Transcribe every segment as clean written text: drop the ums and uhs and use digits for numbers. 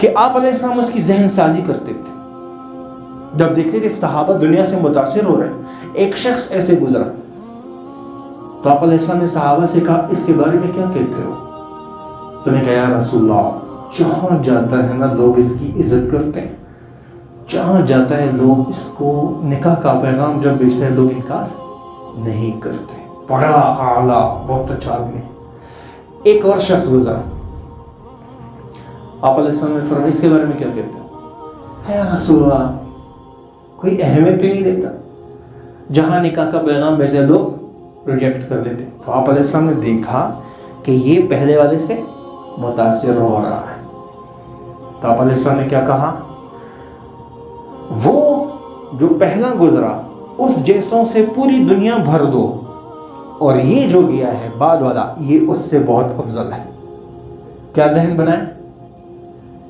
کہ آپ علیہ السلام اس کی ذہن سازی کرتے تھے. جب دیکھتے تھے صحابہ دنیا سے متاثر ہو رہے ہیں, ایک شخص ایسے گزرا تو آپ علیہ السلام نے صحابہ سے کہا اس کے بارے میں کیا کہتے ہو؟ تو نے کہا یا رسول اللہ, جہاں جاتا ہے نا لوگ اس کی عزت کرتے ہیں, جہاں جاتا ہے لوگ اس کو نکاح کا پیغام جب بھیجتے ہیں لوگ انکار نہیں کرتے. بڑا اعلیٰ, بہت اچھا آدمی. ایک اور شخص گزرا, آپ علیہ السلام نے فرمایا اس کے بارے میں کیا کہتے ہیں؟ یا رسول اللہ, کوئی اہمیت ہی نہیں دیتا, جہاں نکاح کا پیغام بھیجتے ہیں لوگ ریجیکٹ کر دیتے. تو آپ علیہ السلام نے دیکھا کہ یہ پہلے والے سے متاثر ہو رہا ہے. تو آپ علیہ السلام نے کیا کہا؟ وہ جو پہلا گزرا اس جیسوں سے پوری دنیا بھر دو, اور یہ جو گیا ہے بعد والا یہ اس سے بہت افضل ہے. کیا ذہن بنائے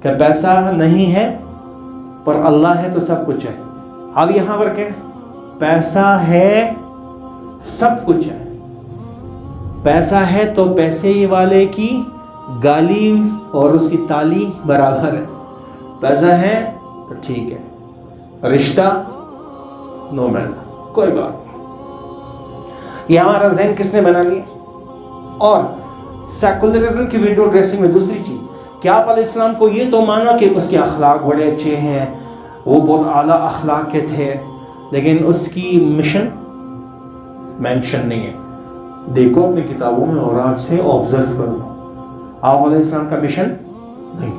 کہ پیسہ نہیں ہے پر اللہ ہے تو سب کچھ ہے. اب یہاں پر کیا پیسہ ہے سب کچھ ہے. پیسہ ہے تو پیسے والے کی گالی اور اس کی تالی برابر ہے. پیسہ ہے تو ٹھیک ہے, رشتہ نو میٹر, کوئی بات نہیں. یہ ہمارا ذہن کس نے بنا لیا؟ اور سیکولرزم کی ونڈو ڈریسنگ میں دوسری چیز کہ آپ علیہ السلام کو یہ تو مانا کہ اس کے اخلاق بڑے اچھے ہیں, وہ بہت اعلیٰ اخلاق کے تھے, لیکن اس کی مشن مینشن نہیں ہے. دیکھو اپنی کتابوں میں اور آج سے آبزرو کرو, آپ علیہ السلام کا مشن نہیں.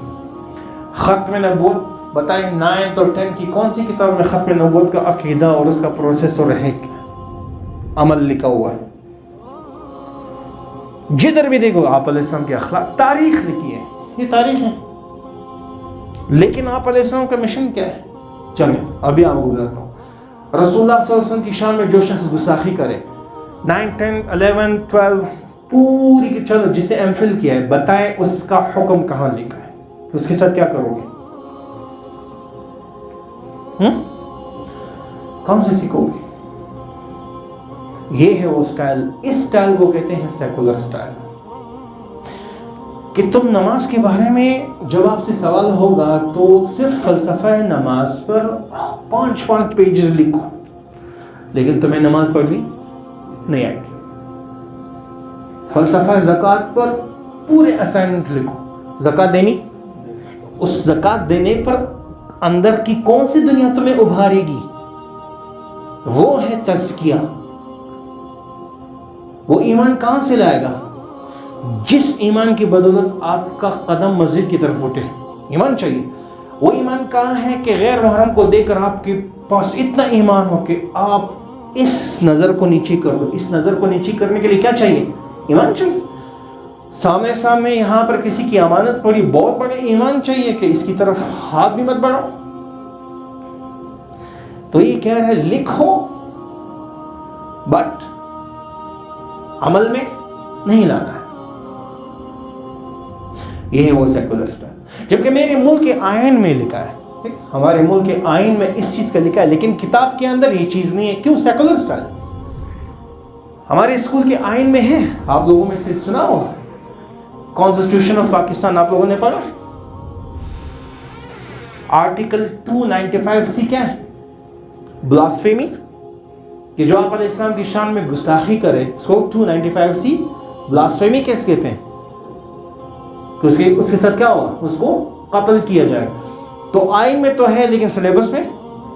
ختم نبوت بتائیں 9 اور 10 کی کون سی کتاب میں ختم نبوت کا عقیدہ اور اس کا پروسیس اور عمل لکھا ہوا ہے؟ جدھر بھی دیکھو آپ علیہ السلام کے اخلاق, تاریخ لکھی ہے, یہ تاریخ ہے, لیکن آپ علیہ السلام کا مشن کیا ہے؟ چلیں ابھی آپ کو بتاتا ہوں. رسول اللہ صلی اللہ علیہ وسلم کی شان میں جو شخص گستاخی کرے 9, 10, 11, 12 پوری کی, چلو جس نے ایم فل کیا ہے بتائیں اس کا حکم کہاں لکھا ہے, اس کے ساتھ کیا کرو گے؟ کون سے سیکھو گے؟ یہ ہے وہ سٹائل. اس سٹائل کو کہتے ہیں سیکولر سٹائل. کہ تم نماز کے بارے میں جب آپ سے سوال ہوگا تو صرف فلسفہ نماز پر 5 پیجز لکھو, لیکن تمہیں نماز پڑھنی نہیں آئے گی. فلسفہ زکوٰۃ پر پورے اسائنمنٹ لکھو, زکوٰۃ دینی, اس زکوٰۃ دینے پر اندر کی کون سی دنیا تمہیں ابھارے گی, وہ ہے تزکیہ. وہ ایمان کہاں سے لائے گا؟ جس ایمان کی بدولت آپ کا قدم مسجد کی طرف اٹھے. ایمان چاہیے. وہ ایمان کہاں ہے کہ غیر محرم کو دیکھ کر آپ کے پاس اتنا ایمان ہو کہ آپ اس نظر کو نیچے کر دو. اس نظر کو نیچے کرنے کے لیے کیا چاہیے؟ ایمان چاہیے. سامنے یہاں پر کسی کی امانت پڑی, بہت بڑے ایمان چاہیے کہ اس کی طرف ہاتھ بھی مت بڑھاؤ. تو یہ کہہ رہا ہے لکھو بٹ عمل میں نہیں لانا ہے. یہ ہے وہ سیکولر سٹائل. جبکہ میرے ملک کے آئین میں لکھا ہے, ہمارے ملک کے آئین میں اس چیز کا لکھا ہے, لیکن کتاب کے اندر یہ چیز نہیں ہے. کیوں سیکولر سٹائل؟ ہمارے اسکول کے آئین میں ہے. آپ لوگوں میں سے سنا ہو کانسٹیٹیوشن آف پاکستان آپ لوگوں نے پڑھا؟ آرٹیکل 295C کیا ہے؟ بلاسفیمی, کہ جو آپ علیہ السلام کی شان میں گستاخی کرے اس کو 295C بلاسفیمی کیس کہتے ہیں. کہ اس کے ساتھ کیا ہوگا؟ اس کو قتل کیا جائے. تو آئین میں تو ہے لیکن سلیبس میں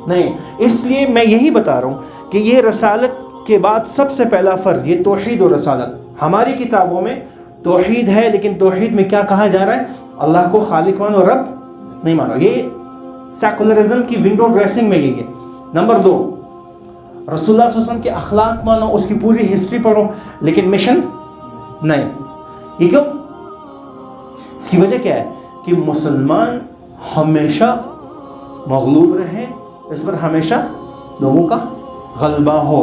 نہیں. اس لیے میں یہی بتا رہا ہوں کہ یہ رسالت کے بعد سب سے پہلا فرض یہ توحید و رسالت. ہماری کتابوں میں توحید ہے, لیکن توحید میں کیا کہا جا رہا ہے؟ اللہ کو خالق مانو, رب نہیں مانو. یہ سیکولرزم کی ونڈو ڈریسنگ میں یہی ہے. نمبر 2, رسول اللہ صلی اللہ علیہ وسلم کے اخلاق مانو, اس کی پوری ہسٹری پڑھو, لیکن مشن نہیں. یہ کیوں؟ اس کی وجہ کیا ہے کہ مسلمان ہمیشہ مغلوب رہے, اس پر ہمیشہ لوگوں کا غلبہ ہو.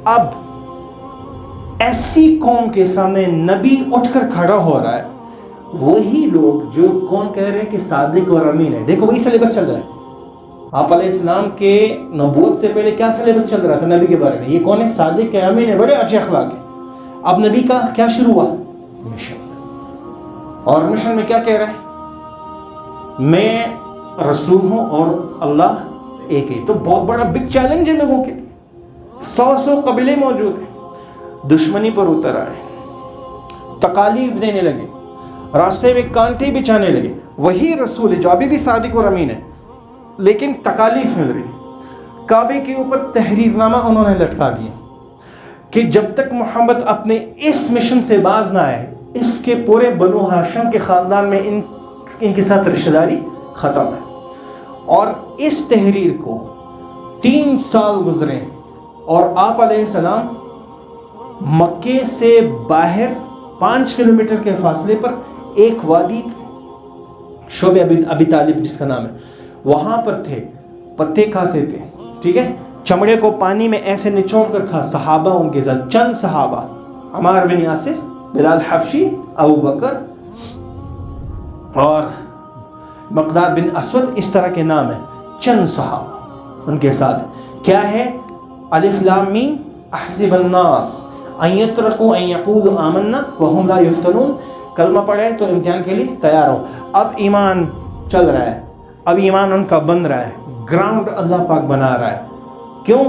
اب ایسی قوم کے سامنے نبی اٹھ کر کھڑا ہو رہا ہے, وہی لوگ جو کون کہہ رہے ہیں کہ صادق اور امین ہے. دیکھو وہی سلیبس چل رہا ہے. آپ علیہ السلام کے نبوت سے پہلے کیا سلیبس چل رہا تھا نبی کے بارے میں؟ یہ کون ہے؟ صادق ہے, امین ہے, بڑے اچھے اخلاق ہے. اب نبی کا کیا شروع ہوا؟ مشن. اور مشن میں کیا کہہ رہا ہے؟ میں رسول ہوں اور اللہ ایک ہے. تو بہت بڑا بگ چیلنج ہے لوگوں کے لیے. 100 قبیلے موجود ہیں, دشمنی پر اتر آئے, تکالیف دینے لگے, راستے میں کانٹے بچھانے لگے. وہی رسول ہے جو ابھی بھی صادق اور امین ہے, لیکن تکالیف مل رہی. کعبے کے اوپر تحریر نامہ انہوں نے لٹکا دیا کہ جب تک محمد اپنے اس مشن سے باز نہ آئے, اس کے پورے بنو ہاشم کے خاندان میں ان کے ساتھ رشتہ داری ختم ہے. اور اس تحریر کو 3 سال گزرے اور آپ علیہ السلام مکے سے باہر 5 کلومیٹر کے فاصلے پر ایک وادی شعب ابی طالب جس کا نام ہے, وہاں پر تھے, پتے کھاتے تھے, ٹھیک ہے, چمڑے کو پانی میں ایسے نچوڑ کر کھا. صحابہ ان کے ساتھ, چند صحابہ, عمار بن یاسر, بلال حبشی, ابو بکر اور مقداد بن اسود, اس طرح کے نام ہیں, چند صحابہ ان کے ساتھ. کیا ہے؟ الف لام میم احسب الناس ان یترکوا ان یقولوا آمنا وهم لا یفتنون. کلمہ پڑھے تو امتحان کے لیے تیار ہو. اب ایمان چل رہا ہے, اب ایمان ان کا بن رہا ہے, گراؤنڈ اللہ پاک بنا رہا ہے. کیوں؟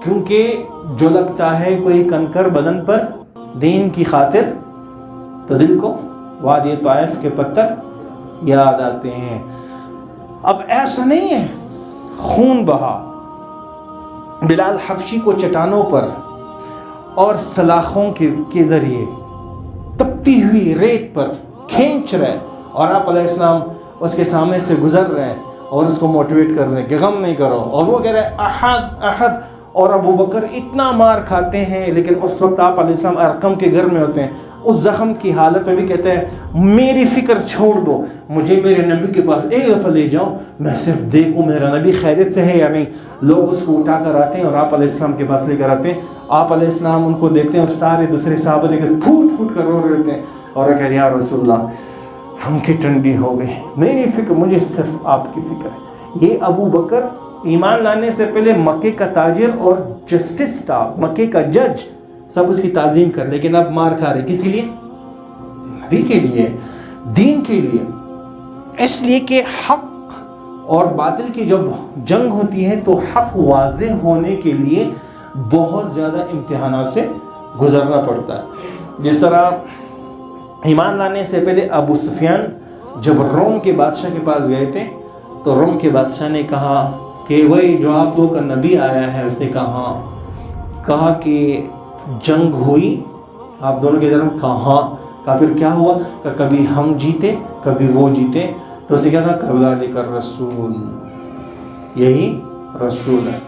کیونکہ جو لگتا ہے کوئی کنکر بدن پر دین کی خاطر, تو دل کو وادی طائف کے پتھر یاد آتے ہیں. اب ایسا نہیں ہے, خون بہا. بلال حبشی کو چٹانوں پر اور سلاخوں کے ذریعے تپتی ہوئی ریت پر کھینچ رہے, اور آپ علیہ السلام اس کے سامنے سے گزر رہے ہیں اور اس کو موٹیویٹ کر رہے ہیں کہ غم نہیں کرو, اور وہ کہہ رہے ہیں احد احد. اور ابو بکر اتنا مار کھاتے ہیں, لیکن اس وقت آپ علیہ السلام ارقم کے گھر میں ہوتے ہیں. اس زخم کی حالت میں بھی کہتے ہیں میری فکر چھوڑ دو, مجھے میرے نبی کے پاس ایک دفعہ لے جاؤ, میں صرف دیکھوں میرا نبی خیریت سے ہے یا نہیں. لوگ اس کو اٹھا کر آتے ہیں اور آپ علیہ السلام کے پاس لے کر آتے ہیں. آپ علیہ السلام ان کو دیکھتے ہیں اور سارے دوسرے صحابہ دیکھ کر پھوٹ پھوٹ کر رو رہے ہیں, اور وہ کہہ رہے ہیں یا رسول اللہ ہم کی ٹنڈی ہو گئی, میری فکر, مجھے صرف آپ کی فکر ہے. یہ ابو بکر ایمان لانے سے پہلے مکے کا تاجر اور جسٹس تھا, مکے کا جج, سب اس کی تعظیم کر, لیکن اب مار کھا رہے. کس کے لیے؟ نبی کے لیے, دین کے لیے. اس لیے کہ حق اور باطل کی جب جنگ ہوتی ہے تو حق واضح ہونے کے لیے بہت زیادہ امتحانات سے گزرنا پڑتا ہے. جس طرح ایمان لانے سے پہلے ابو سفیان جب روم کے بادشاہ کے پاس گئے تھے, تو روم کے بادشاہ نے کہا کہ وہی جو آپ لوگ کا نبی آیا ہے, اس نے کہا کہ جنگ ہوئی آپ دونوں کے درمیان. کہا پھر کیا ہوا؟ کہ کبھی ہم جیتے کبھی وہ جیتے. تو اس نے کیا کہا؟ کذالک الرسول, یہی رسول ہے.